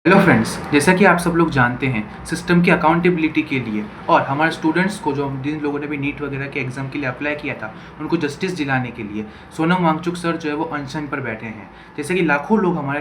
Hello friends, जैसा कि आप सब लोग जानते हैं सिस्टम की अकाउंटेबिलिटी के लिए और हमारे स्टूडेंट्स को जो जिन लोगों ने भी नीट वगैरह के एग्ज़ाम के लिए अप्लाई किया था उनको जस्टिस दिलाने के लिए सोनम वांगचुक सर जो है वो अनशन पर बैठे हैं। जैसे कि लाखों लोग हमारे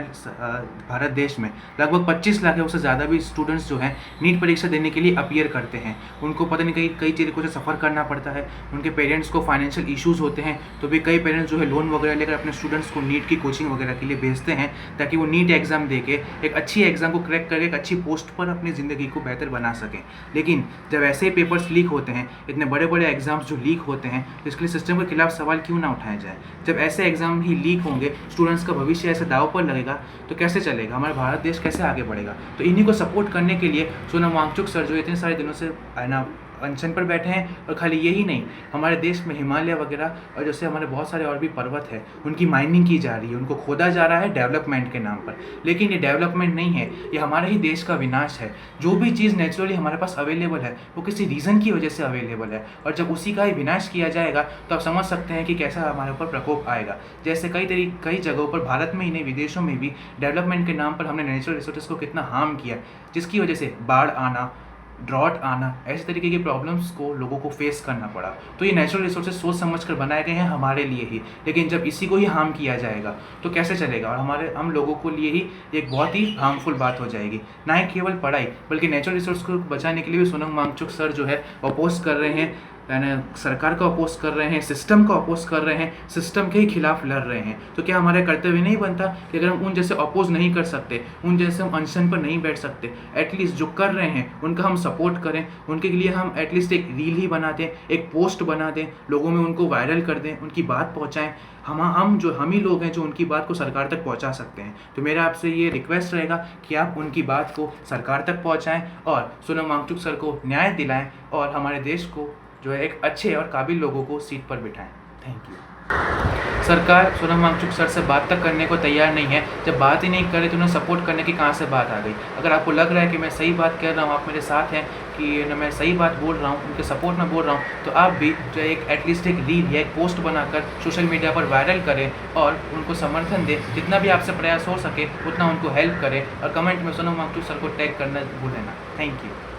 भारत देश में लगभग 25 लाख या उससे ज़्यादा भी स्टूडेंट्स जो हैं नीट परीक्षा देने के लिए अपीयर करते हैं। उनको पता नहीं कई तरीक़ों से सफ़र करना पड़ता है, उनके पेरेंट्स को फाइनेंशियल इशूज़ होते हैं, तो भी कई पेरेंट्स जो है लोन वगैरह लेकर अपने स्टूडेंट्स को नीट की कोचिंग वगैरह के लिए भेजते हैं ताकि वो नीट एग्ज़ाम दे के एक अच्छी एग्ज़ाम को क्रैक करके एक अच्छी पोस्ट पर अपनी ज़िंदगी को बेहतर बना सकें। लेकिन जब ऐसे पेपर्स लीक होते हैं, इतने बड़े बड़े एग्ज़ाम्स जो लीक होते हैं, तो इसके लिए सिस्टम के खिलाफ सवाल क्यों ना उठाया जाए। जब ऐसे एग्ज़ाम ही लीक होंगे, स्टूडेंट्स का भविष्य ऐसे दाव पर लगेगा, तो कैसे चलेगा, हमारा भारत देश कैसे आगे बढ़ेगा। तो इन्हीं को सपोर्ट करने के लिए सोनम वांगचुक सर जो इतने सारे दिनों से है ना अनशन पर बैठे हैं। और खाली यही नहीं, हमारे देश में हिमालय वगैरह और जैसे हमारे बहुत सारे और भी पर्वत है, उनकी माइनिंग की जा रही है, उनको खोदा जा रहा है डेवलपमेंट के नाम पर। लेकिन ये डेवलपमेंट नहीं है, ये हमारे ही देश का विनाश है। जो भी चीज़ नेचुरली हमारे पास अवेलेबल है वो किसी रीज़न की वजह से अवेलेबल है, और जब उसी का ही विनाश किया जाएगा तो आप समझ सकते हैं कि कैसा हमारे ऊपर प्रकोप आएगा। जैसे कई जगहों पर, भारत में ही नहीं विदेशों में भी डेवलपमेंट के नाम पर हमने नेचुरल रिसोर्सेज को कितना हार्म किया, जिसकी वजह से बाढ़ आना, ड्रॉट आना, ऐसे तरीके की प्रॉब्लम्स को लोगों को फेस करना पड़ा। तो ये नेचुरल रिसोर्सेज सोच समझ कर बनाए गए हैं हमारे लिए ही, लेकिन जब इसी को ही हार्म किया जाएगा तो कैसे चलेगा। और हम लोगों को लिए ही एक बहुत ही हार्मफुल बात हो जाएगी। ना ही केवल पढ़ाई बल्कि नेचुरल रिसोर्स को बचाने के लिए भी सोनम वांगचुक सर जो है अपोज कर रहे हैं, यानी सरकार को अपोज कर रहे हैं, सिस्टम को अपोज कर रहे हैं, सिस्टम के ही खिलाफ लड़ रहे हैं। तो क्या हमारा कर्तव्य नहीं बनता कि अगर हम उन जैसे अपोज नहीं कर सकते, उन जैसे हम अनशन पर नहीं बैठ सकते, एटलीस्ट जो कर रहे हैं उनका हम सपोर्ट करें, उनके लिए हम एटलीस्ट एक रील ही बना दें, एक पोस्ट बना दें, लोगों में उनको वायरल कर दें, उनकी बात पहुँचाएँ। हम ही लोग हैं जो उनकी बात को सरकार तक पहुंचा सकते हैं। तो मेरा आपसे ये रिक्वेस्ट रहेगा कि आप उनकी बात को सरकार तक पहुंचाएं और सोनम वांगचुक सर को न्याय दिलाएं और हमारे देश को जो है एक अच्छे और काबिल लोगों को सीट पर बिठाएं। Thank you. सरकार सोनम वांगचुक सर से बात तक करने को तैयार नहीं है। जब बात ही नहीं करे तो उन्हें सपोर्ट करने की कहाँ से बात आ गई। अगर आपको लग रहा है कि मैं सही बात कह रहा हूँ, आप मेरे साथ हैं कि मैं सही बात बोल रहा हूँ, उनके सपोर्ट में बोल रहा हूँ, तो आप भी जो एक एटलीस्ट एक रील या एक पोस्ट बनाकर सोशल मीडिया पर वायरल करें और उनको समर्थन दें। जितना भी आपसे प्रयास हो सके उतना उनको हेल्प करें और कमेंट में सोनम वांगचुक सर को टैग करना भूलें ना। Thank you.